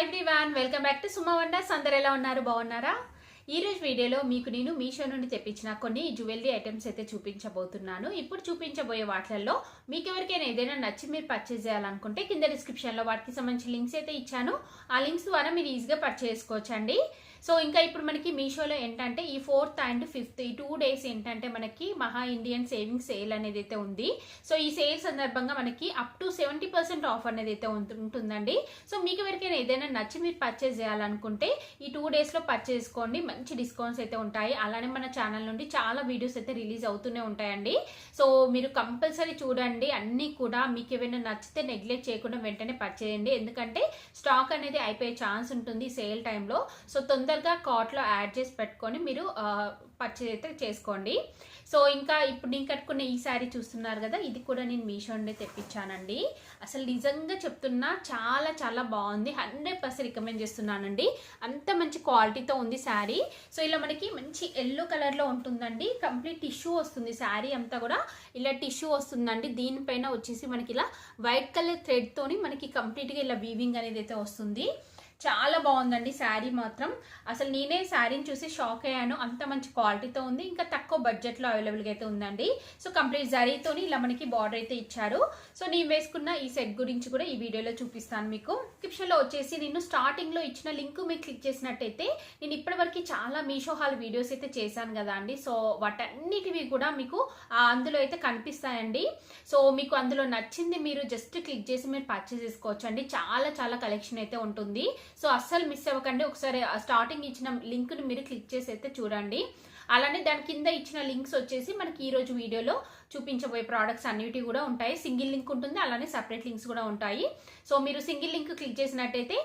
Hi everyone, welcome back to Suma wonders. అందరు ఎలా ఉన్నారు? బాగున్నారా? ఈ రోజు వీడియోలో మీకు నేను మీషో నుండి తెప్పించిన కొన్ని జ్యువెలరీ ఐటమ్స్ అయితే చూపించబోతున్నాను. ఇప్పుడు చూపించబోయే వాటిల్లో మీకు ఎవరికైనా ఏదైనా నచ్చి మీరు పర్చేస్ చేయాలనుకుంటే కింద డిస్క్రిప్షన్లో వాటికి సంబంధించిన లింక్స్ అయితే ఇచ్చాను. ఆ లింక్స్ ద్వారా మీరు ఈజీగా పర్చేస్ చేసుకోవచ్చండి. సో ఇంకా ఇప్పుడు మనకి మీషోలో ఏంటంటే ఈ 4th and 5th ఈ 2 days ఏంటంటే మనకి మహా ఇండియన్ సేవింగ్ సేల్ అనేది అయితే ఉంది. సో ఈ సేల్ సందర్భంగా మనకి అప్ టు 70% ఆఫ్ అనేది అయితే ఉంటుందండి. సో మీకు ఎవరికైనా ఏదైనా నచ్చి మీరు పర్చేస్ చేయాలనుకుంటే ఈ 2 daysలో పర్చేస్ చేసుకోండి. మంచి డిస్కౌంట్స్ అయితే ఉంటాయి. అలానే మన ఛానల్ నుండి చాలా వీడియోస్ అయితే రిలీజ్ అవుతూనే ఉంటాయండి. సో మీరు కంపల్సరీ చూడండి. అన్నీ కూడా మీకు ఏమైనా నచ్చితే నెగ్లెక్ట్ చేయకుండా వెంటనే పర్చేస్ చేయండి. ఎందుకంటే స్టాక్ అనేది అయిపోయే ఛాన్స్ ఉంటుంది సేల్ టైంలో. సో తొందరగా కార్ట్లో యాడ్ చేసి పెట్టుకొని మీరు పర్చేజ్ అయితే చేసుకోండి. సో ఇంకా ఇప్పుడు నేను కట్టుకున్న ఈ శారీ చూస్తున్నారు కదా, ఇది కూడా నేను మీషో నుండి తెప్పించానండి. అసలు నిజంగా చెప్తున్నా చాలా చాలా బాగుంది. 100% రికమెండ్ చేస్తున్నానండి. అంత మంచి క్వాలిటీతో ఉంది శారీ. సో ఇలా మనకి మంచి ఎల్లో కలర్లో ఉంటుందండి. కంప్లీట్ టిష్యూ వస్తుంది. శారీ అంతా కూడా ఇలా టిష్యూ వస్తుందండి. దీనిపైన వచ్చేసి మనకి ఇలా వైట్ కలర్ థ్రెడ్తోని మనకి కంప్లీట్గా ఇలా వీవింగ్ అనేది అయితే వస్తుంది. చాలా బాగుందండి శారీ మాత్రం. అసలు నేనే శారీని చూసి షాక్ అయ్యాను. అంత మంచి క్వాలిటీతో ఉంది. ఇంకా తక్కువ బడ్జెట్లో అవైలబుల్గా అయితే ఉందండి. సో కంప్లీట్ జరీతోని ఇలా మనకి బార్డర్ అయితే ఇచ్చారు. సో నేను వేసుకున్న ఈ సెట్ గురించి కూడా ఈ వీడియోలో చూపిస్తాను మీకు. డిస్క్రిప్షన్లో వచ్చేసి నేను స్టార్టింగ్లో ఇచ్చిన లింక్ మీరు క్లిక్ చేసినట్టయితే నేను ఇప్పటివరకు చాలా మీషో హాల్ వీడియోస్ అయితే చేశాను కదా అండి. సో వాటన్నిటివి కూడా మీకు అందులో అయితే కనిపిస్తాయండి. సో మీకు అందులో నచ్చింది మీరు జస్ట్ క్లిక్ చేసి మీరు పర్చేస్ చేసుకోవచ్చు అండి. చాలా చాలా కలెక్షన్ అయితే ఉంటుంది. సో అస్సలు మిస్ అవ్వకండి. ఒకసారి స్టార్టింగ్ ఇచ్చిన లింక్ని మీరు క్లిక్ చేసి అయితే చూడండి. అలానే దాని కింద ఇచ్చిన లింక్స్ వచ్చేసి మనకి ఈరోజు వీడియోలో చూపించబోయే ప్రోడక్ట్స్ అన్నిటి కూడా ఉంటాయి. సింగిల్ లింక్ ఉంటుంది, అలానే సపరేట్ లింక్స్ కూడా ఉంటాయి. సో మీరు సింగిల్ లింక్ క్లిక్ చేసినట్టయితే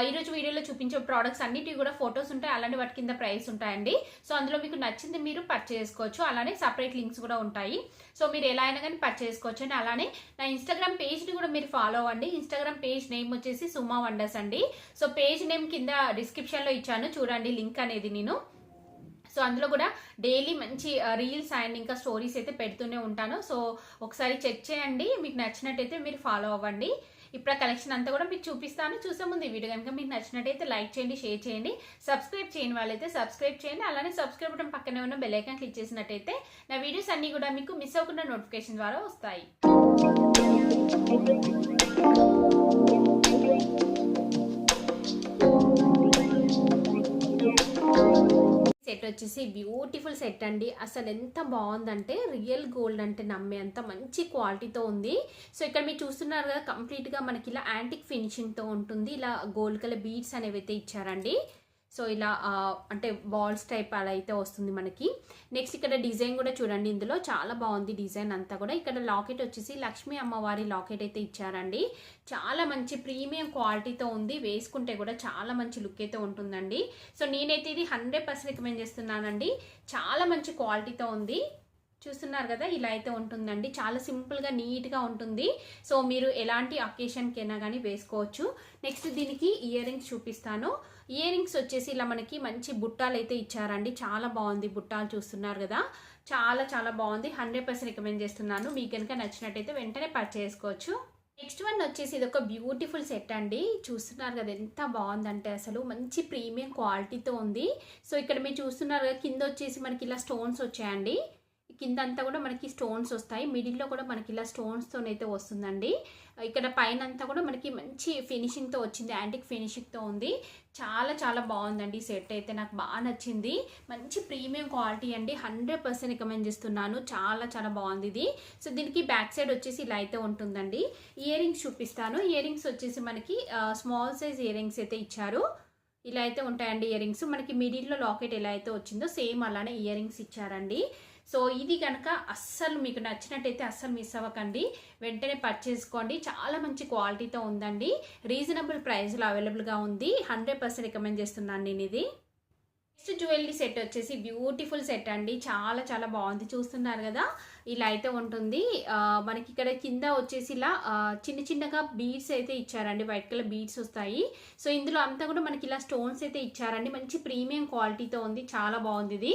ఈరోజు వీడియోలో చూపించే ప్రోడక్ట్స్ అన్నిటి కూడా ఫొటోస్ ఉంటాయి, అలానే వాటి కింద ప్రైస్ ఉంటాయండి. సో అందులో మీకు నచ్చింది మీరు పర్చేస్ చేసుకోవచ్చు. అలానే సపరేట్ లింక్స్ కూడా ఉంటాయి. సో మీరు ఎలా అయినా కానీ పర్చేస్ చేసుకోవచ్చు అండి. అలానే నా ఇన్స్టాగ్రామ్ పేజ్ని కూడా మీరు ఫాలో అవ్వండి. ఇన్స్టాగ్రామ్ పేజ్ నేమ్ వచ్చేసి సుమా వండర్స్ అండి. సో పేజ్ నేమ్ కింద డిస్క్రిప్షన్లో ఇచ్చాను చూడండి లింక్ అనేది నేను. సో అందులో కూడా డైలీ మంచి రీల్స్ అండ్ ఇంకా స్టోరీస్ అయితే పెడుతూనే ఉంటాను. సో ఒకసారి చెక్ చేయండి. మీకు నచ్చినట్టయితే మీరు ఫాలో అవ్వండి. ఇప్పుడు ఆ కలెక్షన్ అంతా కూడా మీకు చూపిస్తాను. చూసే ముందు ఈ వీడియో కనుక మీకు నచ్చినట్టయితే లైక్ చేయండి, షేర్ చేయండి. సబ్స్క్రైబ్ చేయని వాళ్ళైతే సబ్స్క్రైబ్ చేయండి. అలానే సబ్స్క్రైబ్ బటన్ పక్కనే ఉన్న బెల్ ఐకాన్ క్లిక్ చేసినట్టయితే నా వీడియోస్ అన్నీ కూడా మీకు మిస్ అవ్వకుండా నోటిఫికేషన్ ద్వారా వస్తాయి. సెట్ వచ్చేసి బ్యూటిఫుల్ సెట్ అండి. అసలు ఎంత బాగుందంటే రియల్ గోల్డ్ అంటే నమ్మే అంత మంచి క్వాలిటీతో ఉంది. సో ఇక్కడ మీరు చూస్తున్నారు కదా, కంప్లీట్గా మనకి ఇలా యాంటిక్ ఫినిషింగ్తో ఉంటుంది. ఇలా గోల్డ్ కలర్ బీడ్స్ అనేవి అయితే ఇచ్చారండి. సో ఇలా అంటే బాల్స్ టైప్ అలా అయితే వస్తుంది మనకి. నెక్స్ట్ ఇక్కడ డిజైన్ కూడా చూడండి, ఇందులో చాలా బాగుంది డిజైన్ అంతా కూడా. ఇక్కడ లాకెట్ వచ్చేసి లక్ష్మీ అమ్మవారి లాకెట్ అయితే ఇచ్చారండి. చాలా మంచి ప్రీమియం క్వాలిటీతో ఉంది. వేసుకుంటే కూడా చాలా మంచి లుక్ అయితే ఉంటుందండి. సో నేనైతే ఇది 100% రికమెండ్ చేస్తున్నానండి. చాలా మంచి క్వాలిటీతో ఉంది. చూస్తున్నారు కదా, ఇలా అయితే ఉంటుందండి. చాలా సింపుల్గా నీట్గా ఉంటుంది. సో మీరు ఎలాంటి అకేషన్కైనా కానీ వేసుకోవచ్చు. నెక్స్ట్ దీనికి ఇయర్ రింగ్స్ చూపిస్తాను. ఇయర్ రింగ్స్ వచ్చేసి ఇలా మనకి మంచి బుట్టాలు అయితే ఇచ్చారండి. చాలా బాగుంది బుట్టాలు, చూస్తున్నారు కదా, చాలా చాలా బాగుంది. 100% రికమెండ్ చేస్తున్నాను. మీకు కనుక నచ్చినట్టయితే వెంటనే పర్చేస్ చేసుకోవచ్చు. నెక్స్ట్ వన్ వచ్చేసి ఇది ఒక బ్యూటిఫుల్ సెట్ అండి. చూస్తున్నారు కదా ఎంత బాగుందంటే అసలు మంచి ప్రీమియం క్వాలిటీతో ఉంది. సో ఇక్కడ మీరు చూస్తున్నారు కదా, కింద వచ్చేసి మనకి ఇలా స్టోన్స్ వచ్చాయండి. కింద అంతా కూడా మనకి స్టోన్స్ వస్తాయి. మిడిల్లో కూడా మనకి ఇలా స్టోన్స్తోనైతే వస్తుందండి. ఇక్కడ పైన అంతా కూడా మనకి మంచి ఫినిషింగ్తో వచ్చింది, యాంటిక్ ఫినిషింగ్తో ఉంది. చాలా చాలా బాగుందండి ఈ సెట్ అయితే, నాకు బాగా నచ్చింది. మంచి ప్రీమియం క్వాలిటీ అండి. 100% రికమెండ్ చేస్తున్నాను. చాలా చాలా బాగుంది ఇది. సో దీనికి బ్యాక్ సైడ్ వచ్చేసి ఇలా అయితే ఉంటుందండి. ఇయర్ రింగ్స్ చూపిస్తాను. ఇయర్ రింగ్స్ వచ్చేసి మనకి స్మాల్ సైజ్ ఇయర్ రింగ్స్ అయితే ఇచ్చారు. ఇలా అయితే ఉంటాయండి ఇయర్ రింగ్స్. మనకి మిడిల్లో లాకెట్ ఎలా అయితే వచ్చిందో సేమ్ అలానే ఇయర్ రింగ్స్ ఇచ్చారండి. సో ఇది కనుక అస్సలు మీకు నచ్చినట్టయితే అస్సలు మిస్ అవ్వకండి, వెంటనే పర్చేస్ చేసుకోండి. చాలా మంచి క్వాలిటీతో ఉందండి. రీజనబుల్ ప్రైస్లో అవైలబుల్గా ఉంది. 100% రికమెండ్ చేస్తున్నాను నేను ఇది. నెక్స్ట్ జ్యువెలరీ సెట్ వచ్చేసి బ్యూటిఫుల్ సెట్ అండి. చాలా చాలా బాగుంది. చూస్తున్నారు కదా, ఇలా అయితే ఉంటుంది. మనకి ఇక్కడ కింద వచ్చేసి ఇలా చిన్న చిన్నగా బీడ్స్ అయితే ఇచ్చారండి. వైట్ కలర్ బీడ్స్ వస్తాయి. సో ఇందులో అంతా కూడా మనకి ఇలా స్టోన్స్ అయితే ఇచ్చారండి. మంచి ప్రీమియం క్వాలిటీతో ఉంది. చాలా బాగుంది ఇది.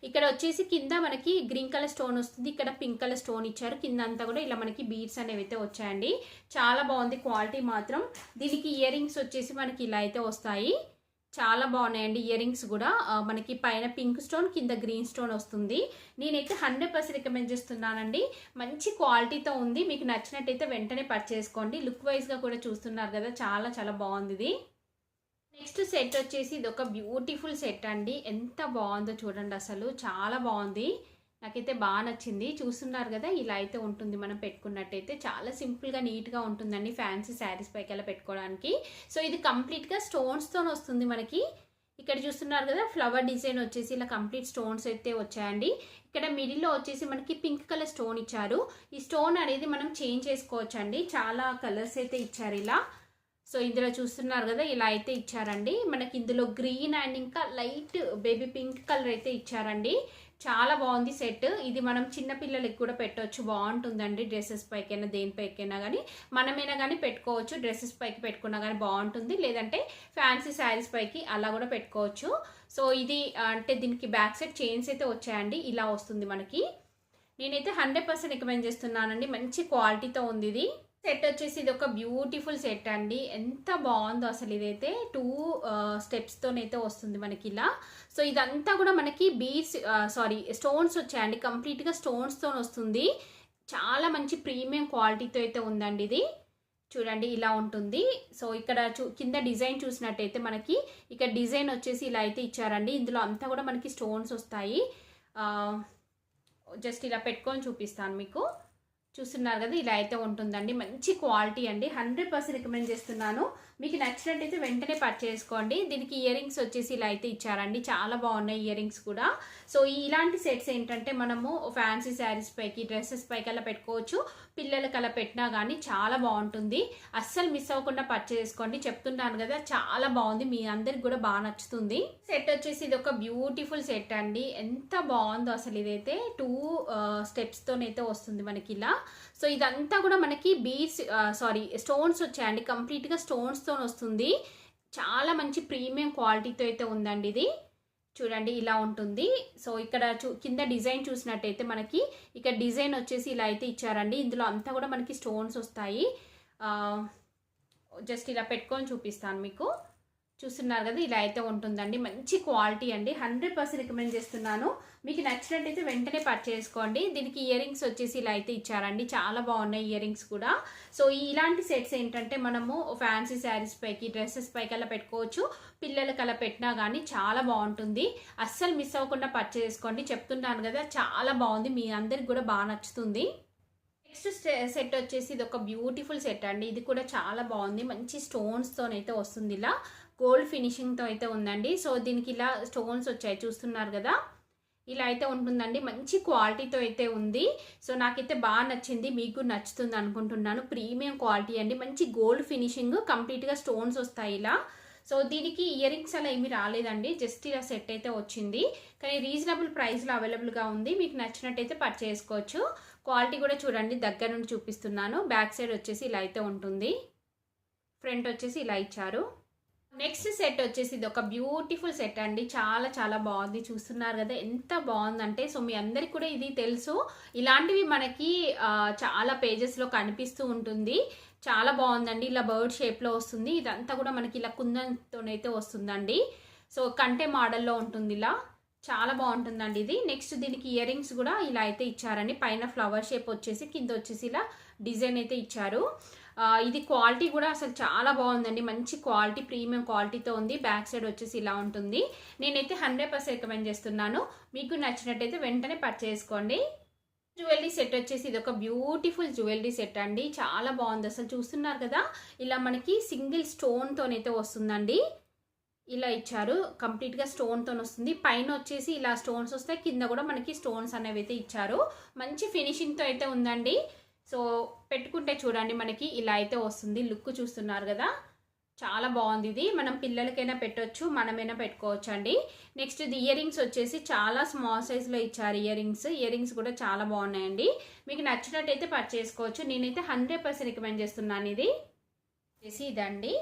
ఇక్కడ వచ్చేసి కింద మనకి గ్రీన్ కలర్ స్టోన్ వస్తుంది, ఇక్కడ పింక్ కలర్ స్టోన్ ఇచ్చారు, కింద అంతా కూడా ఇలా మనకి బీడ్స్ అనేవి అయితే వచ్చాయండి. చాలా బాగుంది క్వాలిటీ మాత్రం. దీనికి ఇయర్ రింగ్స్ వచ్చేసి మనకి ఇలా అయితే వస్తాయి, చాలా బాగున్నాయండి ఇయర్ రింగ్స్ కూడా. మనకి పైన పింక్ స్టోన్ కింద గ్రీన్ స్టోన్ వస్తుంది. నేనైతే 100% రికమెండ్ చేస్తున్నానండి, మంచి క్వాలిటీతో ఉంది. మీకు నచ్చినట్టయితే వెంటనే పర్చేస్ చేసుకోండి. లుక్ వైజ్గా కూడా చూస్తున్నారు కదా, చాలా చాలా బాగుంది ఇది. నెక్స్ట్ సెట్ వచ్చేసి ఇది ఒక బ్యూటిఫుల్ సెట్ అండి, ఎంత బాగుందో చూడండి, అసలు చాలా బాగుంది, నాకైతే బాగా నచ్చింది. చూస్తున్నారు కదా, ఇలా అయితే ఉంటుంది మనం పెట్టుకున్నట్టయితే. చాలా సింపుల్గా నీట్గా ఉంటుందండి ఫ్యాన్సీ శారీస్ పైకి అలా పెట్టుకోవడానికి. సో ఇది కంప్లీట్గా స్టోన్స్తో వస్తుంది మనకి. ఇక్కడ చూస్తున్నారు కదా, ఫ్లవర్ డిజైన్ వచ్చేసి ఇలా కంప్లీట్ స్టోన్స్ అయితే వచ్చాయండి. ఇక్కడ మిడిల్లో వచ్చేసి మనకి పింక్ కలర్ స్టోన్ ఇచ్చారు. ఈ స్టోన్ అనేది మనం చేంజ్ చేసుకోవచ్చు అండి, చాలా కలర్స్ అయితే ఇచ్చారు ఇలా. సో ఇందులో చూస్తున్నారు కదా, ఇలా అయితే ఇచ్చారండి. మనకి ఇందులో గ్రీన్ అండ్ ఇంకా లైట్ బేబీ పింక్ కలర్ అయితే ఇచ్చారండి. చాలా బాగుంది సెట్. ఇది మనం చిన్నపిల్లలకి కూడా పెట్టవచ్చు, బాగుంటుందండి. డ్రెస్సెస్ పైకైనా దేనిపైకైనా కానీ మనమైనా కానీ పెట్టుకోవచ్చు. డ్రెస్సెస్ పైకి పెట్టుకున్నా కానీ బాగుంటుంది, లేదంటే ఫ్యాన్సీ శారీస్ పైకి అలా కూడా పెట్టుకోవచ్చు. సో ఇది అంటే దీనికి బ్యాక్ సైడ్ చైన్స్ అయితే వచ్చాయండి, ఇలా వస్తుంది మనకి. నేనైతే 100% రికమెండ్ చేస్తున్నానండి, మంచి క్వాలిటీతో ఉంది ఇది. సెట్ వచ్చేసి ఇది ఒక బ్యూటిఫుల్ సెట్ అండి, ఎంత బాగుందో అసలు. ఇదైతే 2 స్టెప్స్తోనైతే వస్తుంది మనకి ఇలా. సో ఇదంతా కూడా మనకి బీడ్స్ స్టోన్స్ వచ్చాయండి, కంప్లీట్గా స్టోన్స్తో వస్తుంది. చాలా మంచి ప్రీమియం క్వాలిటీతో అయితే ఉందండి ఇది. చూడండి ఇలా ఉంటుంది. సో ఇక్కడ కింద డిజైన్ చూసినట్టయితే మనకి ఇక్కడ డిజైన్ వచ్చేసి ఇలా అయితే ఇచ్చారండి. ఇందులో అంతా కూడా మనకి స్టోన్స్ వస్తాయి. జస్ట్ ఇలా పెట్టుకొని చూపిస్తాను మీకు. చూస్తున్నారు కదా, ఇలా అయితే ఉంటుందండి, మంచి క్వాలిటీ అండి, 100% రికమెండ్ చేస్తున్నాను. మీకు నచ్చినట్టయితే వెంటనే పర్చేస్ చేసుకోండి. దీనికి ఇయర్ రింగ్స్ వచ్చేసి ఇలా అయితే ఇచ్చారండి, చాలా బాగున్నాయి ఇయర్ రింగ్స్ కూడా. సో ఇలాంటి సెట్స్ ఏంటంటే మనము ఫ్యాన్సీ శారీస్ పైకి డ్రెస్సెస్ పైకి అలా పెట్టుకోవచ్చు, పిల్లలకి అలా పెట్టినా కానీ చాలా బాగుంటుంది. అస్సలు మిస్ అవ్వకుండా పర్చేస్ చేసుకోండి, చెప్తున్నాను కదా చాలా బాగుంది, మీ అందరికి కూడా బాగా నచ్చుతుంది. సెట్ వచ్చేసి ఇది ఒక బ్యూటిఫుల్ సెట్ అండి, ఎంత బాగుందో అసలు. ఇదైతే 2 స్టెప్స్తోనైతే వస్తుంది మనకి ఇలా. సో ఇదంతా కూడా మనకి బీడ్స్ స్టోన్స్ వచ్చాయండి, కంప్లీట్గా స్టోన్స్తో వస్తుంది. చాలా మంచి ప్రీమియం క్వాలిటీతో అయితే ఉందండి ఇది. చూడండి ఇలా ఉంటుంది. సో ఇక్కడ కింద డిజైన్ చూసినట్టయితే మనకి ఇక్కడ డిజైన్ వచ్చేసి ఇలా అయితే ఇచ్చారండి. ఇందులో అంతా కూడా మనకి స్టోన్స్ వస్తాయి. జస్ట్ ఇలా పెట్టుకొని చూపిస్తాను మీకు. చూస్తున్నారు కదా, ఇలా అయితే ఉంటుందండి, మంచి క్వాలిటీ అండి, 100% రికమెండ్ చేస్తున్నాను. మీకు నచ్చినట్టయితే వెంటనే పర్చేస్ చేసుకోండి. దీనికి ఇయర్ రింగ్స్ వచ్చేసి ఇలా అయితే ఇచ్చారండి, చాలా బాగున్నాయి ఇయర్ రింగ్స్ కూడా. సో ఇలాంటి సెట్స్ ఏంటంటే మనము ఫ్యాన్సీ శారీస్ పైకి డ్రెస్సెస్ పైకి అలా పెట్టుకోవచ్చు, పిల్లలకి అలా పెట్టినా కానీ చాలా బాగుంటుంది. అస్సలు మిస్ అవ్వకుండా పర్చేస్ చేసుకోండి, చెప్తున్నాను కదా చాలా బాగుంది, మీ అందరికి కూడా బాగా నచ్చుతుంది. నెక్స్ట్ సెట్ వచ్చేసి ఇది ఒక బ్యూటిఫుల్ సెట్ అండి, ఇది కూడా చాలా బాగుంది, మంచి స్టోన్స్తోనైతే వస్తుంది, ఇలా గోల్డ్ ఫినిషింగ్తో అయితే ఉందండి. సో దీనికి ఇలా స్టోన్స్ వచ్చాయి, చూస్తున్నారు కదా, ఇలా అయితే ఉంటుందండి, మంచి క్వాలిటీతో అయితే ఉంది. సో నాకైతే బాగా నచ్చింది, మీకు నచ్చుతుంది అనుకుంటున్నాను. ప్రీమియం క్వాలిటీ అండి, మంచి గోల్డ్ ఫినిషింగ్, కంప్లీట్గా స్టోన్స్ వస్తాయి ఇలా. సో దీనికి ఇయర్ రింగ్స్ అలా ఏమీ రాలేదండి, జస్ట్ ఇలా సెట్ అయితే వచ్చింది, కానీ రీజనబుల్ ప్రైస్లో అవైలబుల్గా ఉంది. మీకు నచ్చినట్టయితే పర్చేస్ చేసుకోవచ్చు. క్వాలిటీ కూడా చూడండి, దగ్గర నుండి చూపిస్తున్నాను. బ్యాక్ సైడ్ వచ్చేసి ఇలా అయితే ఉంటుంది, ఫ్రంట్ వచ్చేసి ఇలా ఇచ్చారు. నెక్స్ట్ సెట్ వచ్చేసి ఇది ఒక బ్యూటిఫుల్ సెట్ అండి, చాలా చాలా బాగుంది. చూస్తున్నారు కదా ఎంత బాగుందంటే. సో మీ అందరికి కూడా ఇది తెలుసు, ఇలాంటివి మనకి చాలా పేజెస్లో కనిపిస్తూ ఉంటుంది. చాలా బాగుందండి, ఇలా బర్డ్ షేప్లో వస్తుంది. ఇదంతా కూడా మనకి ఇలా కుందన్తోనైతే వస్తుందండి. సో కంటే మోడల్లో ఉంటుంది, ఇలా చాలా బాగుంటుందండి ఇది. నెక్స్ట్ దీనికి ఇయర్ రింగ్స్ కూడా ఇలా అయితే ఇచ్చారండి, పైన ఫ్లవర్ షేప్ వచ్చేసి కింద వచ్చేసి ఇలా డిజైన్ అయితే ఇచ్చారు. ఇది క్వాలిటీ కూడా అసలు చాలా బాగుందండి, మంచి క్వాలిటీ, ప్రీమియం క్వాలిటీతో ఉంది. బ్యాక్ సైడ్ వచ్చేసి ఇలా ఉంటుంది. నేనైతే 100% రికమెండ్ చేస్తున్నాను. మీకు నచ్చినట్టయితే వెంటనే పర్చేస్ చేసుకోండి. జ్యువెలరీ సెట్ వచ్చేసి ఇది ఒక బ్యూటిఫుల్ జ్యువెలరీ సెట్ అండి, చాలా బాగుంది అసలు. చూస్తున్నారు కదా, ఇలా మనకి సింగిల్ స్టోన్తోనైతే వస్తుందండి, ఇలా ఇచ్చారు, కంప్లీట్గా స్టోన్తో వస్తుంది. పైన వచ్చేసి ఇలా స్టోన్స్ వస్తాయి, కింద కూడా మనకి స్టోన్స్ అనేవి అయితే ఇచ్చారు. మంచి ఫినిషింగ్తో అయితే ఉందండి. సో పెట్టుకుంటే చూడండి మనకి ఇలా అయితే వస్తుంది. లుక్ చూస్తున్నారు కదా, చాలా బాగుంది ఇది. మనం పిల్లలకైనా పెట్టవచ్చు, మనమైనా పెట్టుకోవచ్చు అండి. నెక్స్ట్ ఇది ఇయర్ రింగ్స్ వచ్చేసి చాలా స్మాల్ సైజ్లో ఇచ్చారు. ఇయర్ రింగ్స్ కూడా చాలా బాగున్నాయండి. మీకు నచ్చినట్టయితే పర్చేస్ చేసుకోవచ్చు. నేనైతే 100% రికమెండ్ చేస్తున్నాను. ఇది వచ్చేసి ఇదండి,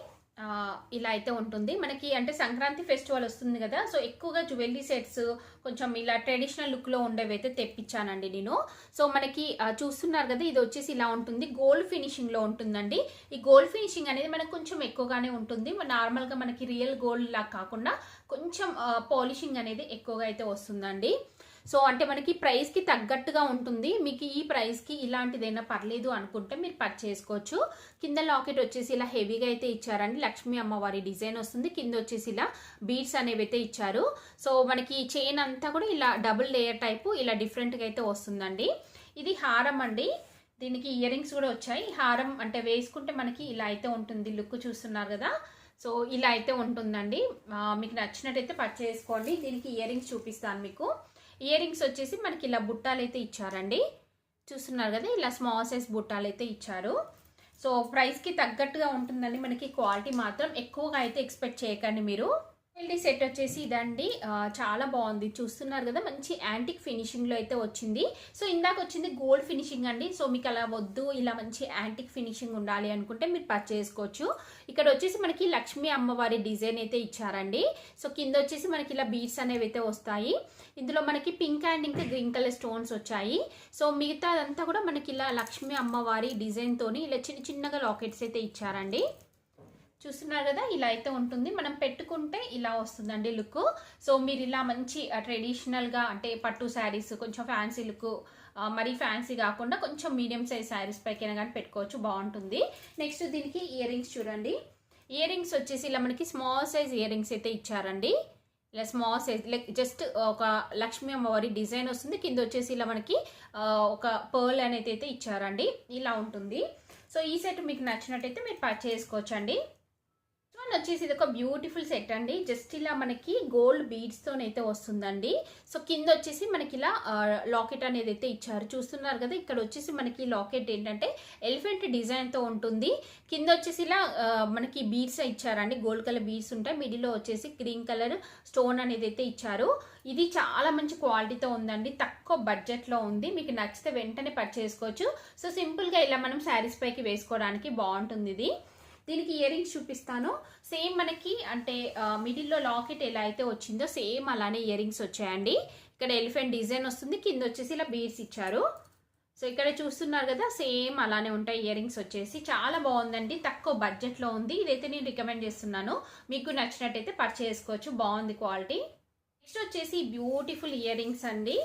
ఇలా అయితే ఉంటుంది మనకి. అంటే సంక్రాంతి ఫెస్టివల్ వస్తుంది కదా, సో ఎక్కువగా జ్యువెలరీ సెట్స్ కొంచెం ఇలా ట్రెడిషనల్ లుక్లో ఉండేవి అయితే తెప్పించానండి నేను. సో మనకి చూస్తున్నారు కదా, ఇది వచ్చేసి ఇలా ఉంటుంది, గోల్డ్ ఫినిషింగ్లో ఉంటుందండి. ఈ గోల్డ్ ఫినిషింగ్ అనేది మనకు కొంచెం ఎక్కువగానే ఉంటుంది. నార్మల్గా మనకి రియల్ గోల్డ్ లా కాకుండా కొంచెం పాలిషింగ్ అనేది ఎక్కువగా అయితే వస్తుందండి. సో అంటే మనకి ప్రైస్కి తగ్గట్టుగా ఉంటుంది. మీకు ఈ ప్రైస్కి ఇలాంటిదైనా పర్లేదు అనుకుంటే మీరు పర్చేస్ చేసుకోవచ్చు. కింద లాకెట్ వచ్చేసి ఇలా హెవీగా అయితే ఇచ్చారండి, లక్ష్మీ అమ్మవారి డిజైన్ వస్తుంది. కింద వచ్చేసి ఇలా బీడ్స్ అనేవి అయితే ఇచ్చారు. సో మనకి చైన్ అంతా కూడా ఇలా డబుల్ లేయర్ టైపు ఇలా డిఫరెంట్గా అయితే వస్తుందండి. ఇది హారం అండి, దీనికి ఇయర్ రింగ్స్ కూడా వచ్చాయి. హారం అంటే వేసుకుంటే మనకి ఇలా అయితే ఉంటుంది, లుక్ చూస్తున్నారు కదా. సో ఇలా అయితే ఉంటుందండి. మీకు నచ్చినట్టయితే పర్చేస్ చేసుకోండి. దీనికి ఇయర్ రింగ్స్ చూపిస్తాను మీకు. ఇయర్ రింగ్స్ వచ్చేసి మనకి ఇలా బుట్టాలు అయితే ఇచ్చారండి, చూస్తున్నారు కదా, ఇలా స్మాల్ సైజ్ బుట్టాలు అయితే ఇచ్చారు. సో ప్రైస్కి తగ్గట్టుగా ఉంటుందండి. మనకి క్వాలిటీ మాత్రం ఎక్కువగా అయితే ఎక్స్పెక్ట్ చేయకండి మీరు. జ్యువెలరీ సెట్ వచ్చేసి ఇదండి, చాలా బాగుంది, చూస్తున్నారు కదా, మంచి యాంటిక్ ఫినిషింగ్లో అయితే వచ్చింది. సో ఇందాక వచ్చింది గోల్డ్ ఫినిషింగ్ అండి. సో మీకు అలా వద్దు, ఇలా మంచి యాంటిక్ ఫినిషింగ్ ఉండాలి అనుకుంటే మీరు పర్చేస్ చేసుకోవచ్చు. ఇక్కడ వచ్చేసి మనకి లక్ష్మీ అమ్మవారి డిజైన్ అయితే ఇచ్చారండి. సో కింద వచ్చేసి మనకి ఇలా బీడ్స్ అనేవి అయితే వస్తాయి. ఇందులో మనకి పింక్ అండ్ ఇంకా గ్రీన్ కలర్ స్టోన్స్ వచ్చాయి. సో మిగతా అదంతా కూడా మనకి ఇలా లక్ష్మీ అమ్మవారి డిజైన్తోని ఇలా చిన్న చిన్నగా లాకెట్స్ అయితే ఇచ్చారండి. చూస్తున్నారు కదా, ఇలా అయితే ఉంటుంది. మనం పెట్టుకుంటే ఇలా వస్తుందండి లుక్. సో మీరు ఇలా మంచి ట్రెడిషనల్గా అంటే పట్టు శారీస్, కొంచెం ఫ్యాన్సీ లుక్, మరీ ఫ్యాన్సీ కాకుండా కొంచెం మీడియం సైజ్ శారీస్ పైకైనా కానీ పెట్టుకోవచ్చు, బాగుంటుంది. నెక్స్ట్ దీనికి ఇయర్ రింగ్స్ చూడండి. ఇయర్ రింగ్స్ వచ్చేసి ఇలా మనకి స్మాల్ సైజ్ ఇయర్ రింగ్స్ అయితే ఇచ్చారండి. ఇలా స్మాల్ సైజ్ లైక్ జస్ట్ ఒక లక్ష్మీ అమ్మవారి డిజైన్ వస్తుంది. కింద వచ్చేసి ఇలా మనకి ఒక పర్ల్ అనేది అయితే ఇచ్చారండి, ఇలా ఉంటుంది. సో ఈ సెట్ మీకు నచ్చినట్టయితే మీరు పర్చేస్ చేసుకోవచ్చు అండి. వచ్చేసి ఇది ఒక బ్యూటిఫుల్ సెట్ అండి, జస్ట్ ఇలా మనకి గోల్డ్ బీడ్స్ తోనైతే వస్తుందండి. సో కింద వచ్చేసి మనకి ఇలా లాకెట్ అనేది అయితే ఇచ్చారు, చూస్తున్నారు కదా. ఇక్కడ వచ్చేసి మనకి లాకెట్ ఏంటంటే ఎలిఫెంట్ డిజైన్ తో ఉంటుంది. కింద వచ్చేసి ఇలా మనకి బీడ్స్ ఇచ్చారండి, గోల్డ్ కలర్ బీడ్స్ ఉంటాయి. మిడిల్లో వచ్చేసి గ్రీన్ కలర్ స్టోన్ అనేది అయితే ఇచ్చారు. ఇది చాలా మంచి క్వాలిటీతో ఉందండి, తక్కువ బడ్జెట్లో ఉంది. మీకు నచ్చితే వెంటనే పర్చేస్ చేసుకోవచ్చు. సో సింపుల్గా ఇలా మనం శారీస్ పైకి వేసుకోవడానికి బాగుంటుంది ఇది. దీనికి ఇయర్ రింగ్స్ చూపిస్తాను. సేమ్ మనకి అంటే మిడిల్లో లాకెట్ ఎలా అయితే వచ్చిందో సేమ్ అలానే ఇయర్ రింగ్స్ వచ్చాయండి. ఇక్కడ ఎలిఫెంట్ డిజైన్ వస్తుంది, కింద వచ్చేసి ఇలా బీడ్స్ ఇచ్చారు. సో ఇక్కడ చూస్తున్నారు కదా, సేమ్ అలానే ఉంటాయి ఇయర్ రింగ్స్ వచ్చేసి. చాలా బాగుందండి, తక్కువ బడ్జెట్లో ఉంది. ఇదైతే నేను రికమెండ్ చేస్తున్నాను, మీకు నచ్చినట్టయితే పర్చేస్ చేసుకోవచ్చు, బాగుంది క్వాలిటీ. నెక్స్ట్ వచ్చేసి బ్యూటిఫుల్ ఇయర్ రింగ్స్ అండి,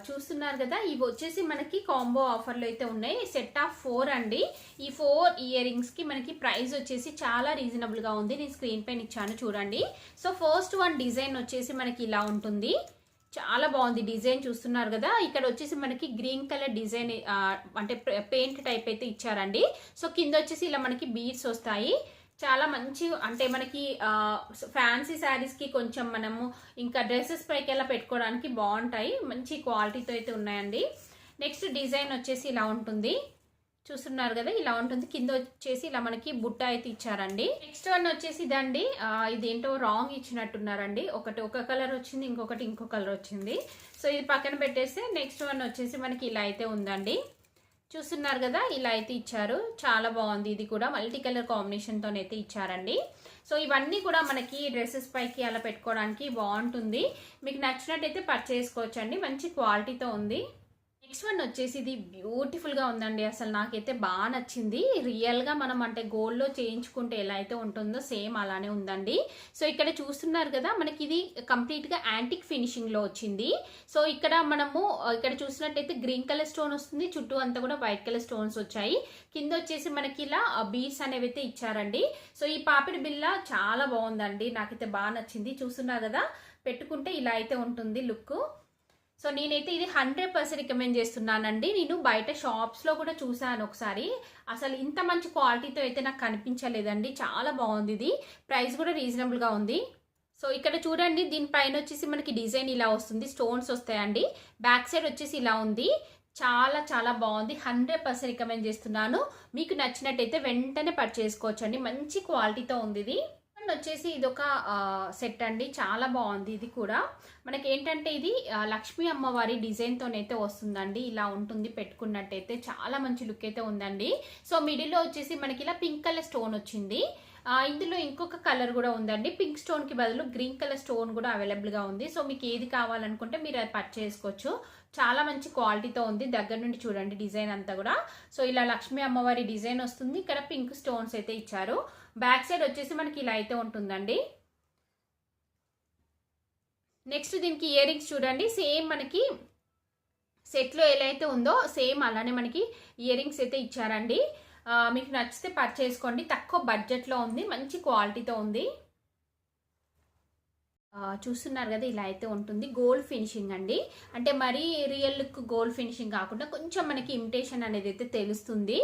చూస్తున్నారు కదా. ఇవి వచ్చేసి మనకి కాంబో ఆఫర్లో అయితే ఉన్నాయి. సెట్ ఆఫ్ 4 అండి. ఈ 4 ఇయర్ రింగ్స్కి మనకి ప్రైస్ వచ్చేసి చాలా రీజనబుల్గా ఉంది. నేను స్క్రీన్ పైన ఇచ్చాను చూడండి. సో ఫస్ట్ వన్ డిజైన్ వచ్చేసి మనకి ఇలా ఉంటుంది, చాలా బాగుంది డిజైన్, చూస్తున్నారు కదా. ఇక్కడ వచ్చేసి మనకి గ్రీన్ కలర్ డిజైన్ అంటే పెయింట్ టైప్ అయితే ఇచ్చారండి. సో కింద వచ్చేసి ఇలా మనకి బీడ్స్ వస్తాయి. చాలా మంచి అంటే మనకి ఫ్యాన్సీ శారీస్కి కొంచెం మనము ఇంకా డ్రెస్సెస్ పైకి ఎలా పెట్టుకోవడానికి బాగుంటాయి, మంచి క్వాలిటీతో అయితే ఉన్నాయండి. నెక్స్ట్ డిజైన్ వచ్చేసి ఇలా ఉంటుంది, చూస్తున్నారు కదా, ఇలా ఉంటుంది. కింద వచ్చేసి ఇలా మనకి బుట్ట అయితే ఇచ్చారండి. నెక్స్ట్ వన్ వచ్చేసి ఇదండి, ఇదేంటో రాంగ్ ఇచ్చినట్టున్నారండి. ఒకటి ఒక కలర్ వచ్చింది, ఇంకొకటి ఇంకో కలర్ వచ్చింది. సో ఇది పక్కన పెట్టేస్తే నెక్స్ట్ వన్ వచ్చేసి మనకి ఇలా అయితే ఉందండి, చూస్తున్నారు కదా, ఇలా అయితే ఇచ్చారు. చాలా బాగుంది, ఇది కూడా మల్టీ కలర్ కాంబినేషన్తోనైతే ఇచ్చారండి. సో ఇవన్నీ కూడా మనకి డ్రెస్సెస్ పైకి అలా పెట్టుకోవడానికి బాగుంటుంది. మీకు నచ్చినట్టయితే పర్చేస్ చేసుకోవచ్చు అండి, మంచి క్వాలిటీతో ఉంది. నెక్స్ట్ వన్ వచ్చేసి ఇది బ్యూటిఫుల్గా ఉందండి, అసలు నాకైతే బాగా నచ్చింది. రియల్గా మనం అంటే గోల్డ్లో చేయించుకుంటే ఎలా అయితే ఉంటుందో సేమ్ అలానే ఉందండి. సో ఇక్కడ చూస్తున్నారు కదా, మనకి ఇది కంప్లీట్గా యాంటిక్ ఫినిషింగ్లో వచ్చింది. సో ఇక్కడ మనము ఇక్కడ చూసినట్టయితే గ్రీన్ కలర్ స్టోన్ వస్తుంది, చుట్టూ అంతా కూడా వైట్ కలర్ స్టోన్స్ వచ్చాయి. కింద వచ్చేసి మనకి ఇలా బీడ్స్ అనేవి అయితే ఇచ్చారండి. సో ఈ పాపిడి బిల్ల చాలా బాగుందండి, నాకైతే బాగా నచ్చింది. చూస్తున్నారు కదా, పెట్టుకుంటే ఇలా అయితే ఉంటుంది లుక్. సో నేనైతే ఇది 100% రికమెండ్ చేస్తున్నానండి. నేను బయట షాప్స్లో కూడా చూసాను ఒకసారి, అసలు ఇంత మంచి క్వాలిటీతో అయితే నాకు కనిపించలేదండి, చాలా బాగుంది. ఇది ప్రైస్ కూడా రీజనబుల్గా ఉంది. సో ఇక్కడ చూడండి, దీనిపైన వచ్చేసి మనకి డిజైన్ ఇలా వస్తుంది, స్టోన్స్ వస్తాయండి. బ్యాక్ సైడ్ వచ్చేసి ఇలా ఉంది, చాలా చాలా బాగుంది. 100% రికమెండ్ చేస్తున్నాను, మీకు నచ్చినట్టయితే వెంటనే పర్చేస్ చేసుకోవచ్చు అండి, మంచి క్వాలిటీతో ఉంది ఇది. వచ్చేసి ఇది ఒక సెట్ అండి, చాలా బాగుంది. ఇది కూడా మనకి ఏంటంటే ఇది లక్ష్మీ అమ్మవారి డిజైన్తోనైతే వస్తుందండి, ఇలా ఉంటుంది. పెట్టుకున్నట్టయితే చాలా మంచి లుక్ అయితే ఉందండి. సో మిడిల్లో వచ్చేసి మనకి ఇలా పింక్ కలర్ స్టోన్ వచ్చింది. ఇందులో ఇంకొక కలర్ కూడా ఉందండి. పింక్ స్టోన్కి బదులు గ్రీన్ కలర్ స్టోన్ కూడా అవైలబుల్గా ఉంది. సో మీకు ఏది కావాలనుకుంటే మీరు అది పర్చేస్ చేసుకోవచ్చు. చాలా మంచి క్వాలిటీతో ఉంది. దగ్గర నుండి చూడండి డిజైన్ అంతా కూడా. సో ఇలా లక్ష్మీ అమ్మవారి డిజైన్ వస్తుంది. ఇక్కడ పింక్ స్టోన్స్ అయితే ఇచ్చారు. బ్యాక్ సైడ్ వచ్చేసి మనకి ఇలా అయితే ఉంటుందండి. నెక్స్ట్ దీనికి ఇయర్ రింగ్స్ చూడండి. సేమ్ మనకి సెట్లో ఎలా అయితే ఉందో సేమ్ అలానే మనకి ఇయర్ రింగ్స్ అయితే ఇచ్చారండి. మీకు నచ్చితే పర్చేస్ చేసుకోండి. తక్కువ బడ్జెట్లో ఉంది, మంచి క్వాలిటీతో ఉంది. చూస్తున్నారు కదా, ఇలా అయితే ఉంటుంది. గోల్డ్ ఫినిషింగ్ అండి. అంటే మరీ రియల్ లుక్ గోల్డ్ ఫినిషింగ్ కాకుండా కొంచెం మనకి ఇమిటేషన్ అనేది అయితే తెలుస్తుంది.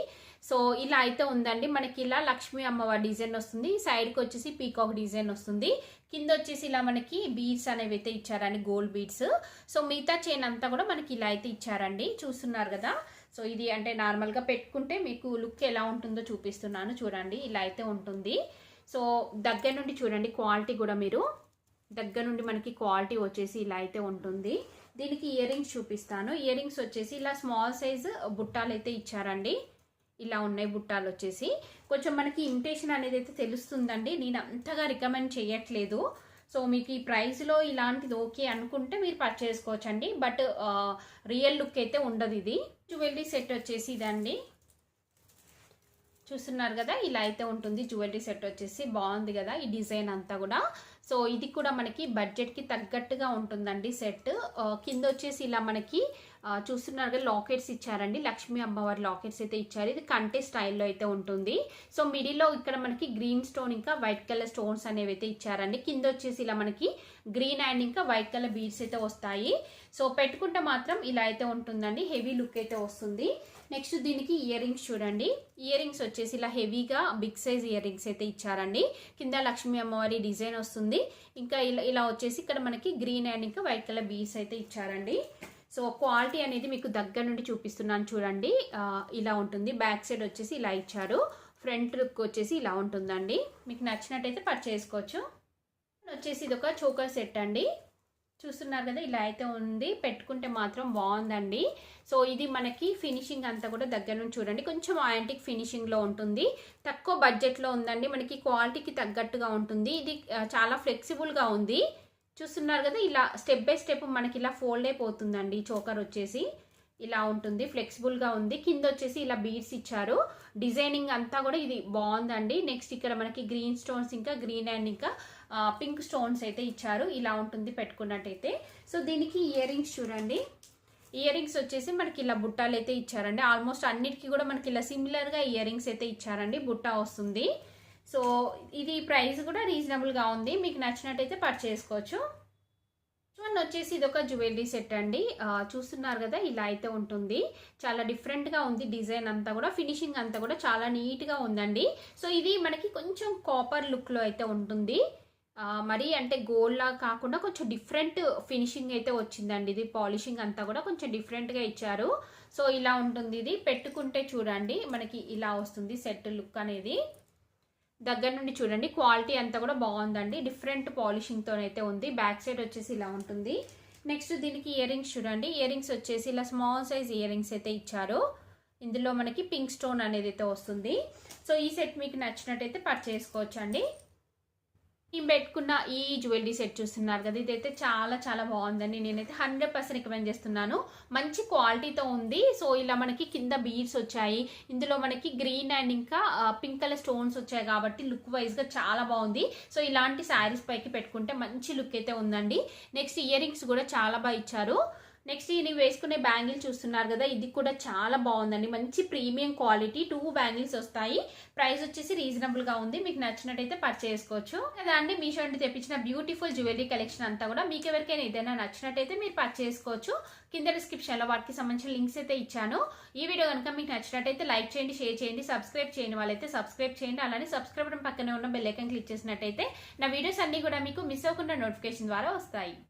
సో ఇలా అయితే ఉందండి. మనకి ఇలా లక్ష్మీ అమ్మవారి డిజైన్ వస్తుంది. సైడ్కి వచ్చేసి పీకాక్ డిజైన్ వస్తుంది. కింద వచ్చేసి ఇలా మనకి బీడ్స్ అనేవి అయితే ఇచ్చారండి, గోల్డ్ బీడ్స్. సో మిగతా చైన్ అంతా కూడా మనకి ఇలా అయితే ఇచ్చారండి. చూస్తున్నారు కదా. సో ఇది అంటే నార్మల్గా పెట్టుకుంటే మీకు లుక్ ఎలా ఉంటుందో చూపిస్తున్నాను చూడండి. ఇలా అయితే ఉంటుంది. సో దగ్గర నుండి చూడండి క్వాలిటీ కూడా, మీరు దగ్గర నుండి మనకి క్వాలిటీ వచ్చేసి ఇలా అయితే ఉంటుంది. దీనికి ఇయర్ రింగ్స్ చూపిస్తాను. ఇయర్ రింగ్స్ వచ్చేసి ఇలా స్మాల్ సైజు బుట్టాలు అయితే ఇచ్చారండి. ఇలా ఉన్నాయి బుట్టాలు వచ్చేసి. కొంచెం మనకి ఇమిటేషన్ అనేది అయితే తెలుస్తుందండి. నేను అంతగా రికమెండ్ చేయట్లేదు. సో మీకు ఈ ప్రైస్లో ఇలాంటిది ఓకే అనుకుంటే మీరు పర్చేస్ చేసుకోవచ్చండి. బట్ రియల్ లుక్ అయితే ఉండదు. ఇది జ్యువెలరీ సెట్ వచ్చేసి ఇదండి. చూస్తున్నారు కదా, ఇలా అయితే ఉంటుంది. జ్యువెలరీ సెట్ వచ్చేసి బాగుంది కదా ఈ డిజైన్ అంతా కూడా. సో ఇది కూడా మనకి బడ్జెట్కి తగ్గట్టుగా ఉంటుందండి సెట్. కింద వచ్చేసి ఇలా మనకి చూస్తున్నారు కదా లాకెట్స్ ఇచ్చారండి. లక్ష్మీ అమ్మవారి లాకెట్స్ అయితే ఇచ్చారు. ఇది కంటే స్టైల్లో అయితే ఉంటుంది. సో మిడిల్లో ఇక్కడ మనకి గ్రీన్ స్టోన్ ఇంకా వైట్ కలర్ స్టోన్స్ అనేవి అయితే ఇచ్చారండి. కింద వచ్చేసి ఇలా మనకి గ్రీన్ అండ్ ఇంకా వైట్ కలర్ బీడ్స్ అయితే వస్తాయి. సో పెట్టుకుంటే మాత్రం ఇలా అయితే ఉంటుందండి. హెవీ లుక్ అయితే వస్తుంది. నెక్స్ట్ దీనికి ఇయర్ రింగ్స్ చూడండి. ఇయర్ రింగ్స్ వచ్చేసి ఇలా హెవీగా బిగ్ సైజ్ ఇయర్ రింగ్స్ అయితే ఇచ్చారండి. కింద లక్ష్మీ అమ్మవారి డిజైన్ వస్తుంది. ఇంకా ఇలా వచ్చేసి ఇక్కడ మనకి గ్రీన్ అండ్ ఇంకా వైట్ కలర్ బీడ్స్ అయితే ఇచ్చారండి. సో క్వాలిటీ అనేది మీకు దగ్గర నుండి చూపిస్తున్నాను చూడండి. ఇలా ఉంటుంది. బ్యాక్ సైడ్ వచ్చేసి ఇలా ఇచ్చారు. ఫ్రంట్ లుక్ వచ్చేసి ఇలా ఉంటుందండి. మీకు నచ్చినట్టయితే పర్చేస్ చేసుకోవచ్చు. వచ్చేసి ఇది ఒక చోకర్ సెట్ అండి. చూస్తున్నారు కదా, ఇలా అయితే ఉంది. పెట్టుకుంటే మాత్రం బాగుందండి. సో ఇది మనకి ఫినిషింగ్ అంతా కూడా దగ్గర నుంచి చూడండి. కొంచెం యాంటిక్ ఫినిషింగ్లో ఉంటుంది. తక్కువ బడ్జెట్లో ఉందండి. మనకి క్వాలిటీకి తగ్గట్టుగా ఉంటుంది. ఇది చాలా ఫ్లెక్సిబుల్గా ఉంది. చూస్తున్నారు కదా, ఇలా స్టెప్ బై స్టెప్ మనకి ఇలా ఫోల్డ్ అయిపోతుందండి. చోకర్ వచ్చేసి ఇలా ఉంటుంది. ఫ్లెక్సిబుల్గా ఉంది. కింద వచ్చేసి ఇలా బీడ్స్ ఇచ్చారు. డిజైనింగ్ అంతా కూడా ఇది బాగుందండి. నెక్స్ట్ ఇక్కడ మనకి గ్రీన్ స్టోన్స్ ఇంకా గ్రీన్ అండ్ ఇంకా పింక్ స్టోన్స్ అయితే ఇచ్చారు. ఇలా ఉంటుంది పెట్టుకున్నట్టయితే. సో దీనికి ఇయర్ రింగ్స్ చూడండి. ఇయర్ రింగ్స్ వచ్చేసి మనకి ఇలా బుట్టాలు అయితే ఇచ్చారండి. ఆల్మోస్ట్ అన్నిటికీ కూడా మనకి ఇలా సిమిలర్గా ఇయర్ రింగ్స్ అయితే ఇచ్చారండి. బుట్ట వస్తుంది. సో ఇది ప్రైస్ కూడా రీజనబుల్గా ఉంది. మీకు నచ్చినట్టయితే పర్చేస్ చేసుకోవచ్చు. వచ్చేసి ఇది ఒక జ్యువెలరీ సెట్ అండి. చూస్తున్నారు కదా, ఇలా అయితే ఉంటుంది. చాలా డిఫరెంట్గా ఉంది. డిజైన్ అంతా కూడా, ఫినిషింగ్ అంతా కూడా చాలా నీట్గా ఉందండి. సో ఇది మనకి కొంచెం కాపర్ లుక్లో అయితే ఉంటుంది. మరీ అంటే గోల్డ్ లా కాకుండా కొంచెం డిఫరెంట్ ఫినిషింగ్ అయితే వచ్చిందండి. ఇది పాలిషింగ్ అంతా కూడా కొంచెం డిఫరెంట్గా ఇచ్చారు. సో ఇలా ఉంటుంది. ఇది పెట్టుకుంటే చూడండి మనకి ఇలా వస్తుంది సెట్ లుక్ అనేది. దగ్గర నుండి చూడండి క్వాలిటీ అంతా కూడా బాగుందండి. డిఫరెంట్ పాలిషింగ్తో అయితే ఉంది. బ్యాక్ సైడ్ వచ్చేసి ఇలా ఉంటుంది. నెక్స్ట్ దీనికి ఇయర్ రింగ్స్ చూడండి. ఇయర్ రింగ్స్ వచ్చేసి ఇలా స్మాల్ సైజ్ ఇయర్ రింగ్స్ అయితే ఇచ్చారు. ఇందులో మనకి పింక్ స్టోన్ అనేది అయితే వస్తుంది. సో ఈ సెట్ మీకు నచ్చినట్టయితే పర్చేస్ చేసుకోవచ్చు అండి. నేను పెట్టుకున్న ఈ జ్యువెలరీ సెట్ చూస్తున్నారు కదా, ఇదైతే చాలా చాలా బాగుందండి. నేనైతే 100% రికమెండ్ చేస్తున్నాను. మంచి క్వాలిటీతో ఉంది. సో ఇలా మనకి కింద బీడ్స్ వచ్చాయి. ఇందులో మనకి గ్రీన్ అండ్ ఇంకా పింక్ కలర్ స్టోన్స్ వచ్చాయి కాబట్టి లుక్ వైజ్గా చాలా బాగుంది. సో ఇలాంటి శారీస్ పైకి పెట్టుకుంటే మంచి లుక్ అయితే ఉందండి. నెక్స్ట్ ఇయర్ రింగ్స్ కూడా చాలా బాగా ఇచ్చారు. నెక్స్ట్ ఇది వేసుకునే బ్యాంగిల్ చూస్తున్నారు కదా, ఇది కూడా చాలా బాగుందండి. మంచి ప్రీమియం క్వాలిటీ 2 బ్యాంగిల్స్ వస్తాయి. ప్రైస్ వచ్చేసి రీజనబుల్గా ఉంది. మీకు నచ్చినట్టయితే పర్చేస్ చేసుకోవచ్చు కదా అండి. మీషో నుండి తెప్పించిన బ్యూటిఫుల్ జ్యువెలరీ కలెక్షన్ అంతా కూడా మీకు ఎవరికైనా ఏదైనా నచ్చినట్టయితే మీరు పర్చేస్ చేసుకోవచ్చు. కింద డిస్క్రిప్షన్లో వాటికి సంబంధించిన లింక్స్ అయితే ఇచ్చాను. ఈ వీడియో కనుక మీకు నచ్చినట్టయితే లైక్ చేయండి, షేర్ చేయండి, సబ్స్క్రైబ్ చేయని వాళ్ళైతే సబ్స్క్రైబ్ చేయండి. అలానే సబ్స్క్రైబ్ బటన్ పక్కనే ఉన్న బెల్ ఐకాన్ క్లిక్ చేసినట్టయితే నా వీడియోస్ అన్ని కూడా మీకు మిస్ అవ్వకుండా నోటిఫికేషన్ ద్వారా వస్తాయి.